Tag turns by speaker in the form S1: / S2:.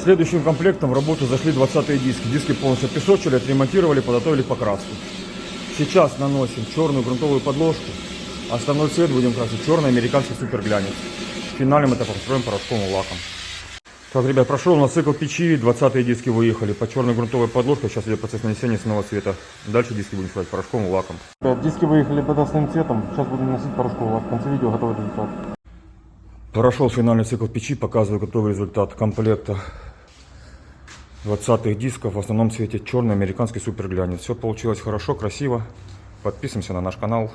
S1: Следующим комплектом в работу зашли 20-е диски. Диски полностью песочили, отремонтировали, подготовили покраску. Сейчас наносим черную грунтовую подложку. Основной цвет будем красить черный американский суперглянец. Финальным этапом строим порошковым лаком. Так, ребят, прошел у нас цикл печи, 20-е диски выехали по черной грунтовой подложке. Сейчас идет процесс нанесения основного цвета. Дальше диски будем складывать порошковым лаком.
S2: Диски выехали под основным цветом. Сейчас будем наносить порошковый лак. В конце видео готовый результат.
S1: Прошел финальный цикл печи, показываю готовый результат комплекта 20-х дисков. В основном цвете черный американский суперглянец. Все получилось хорошо, красиво. Подписываемся на наш канал.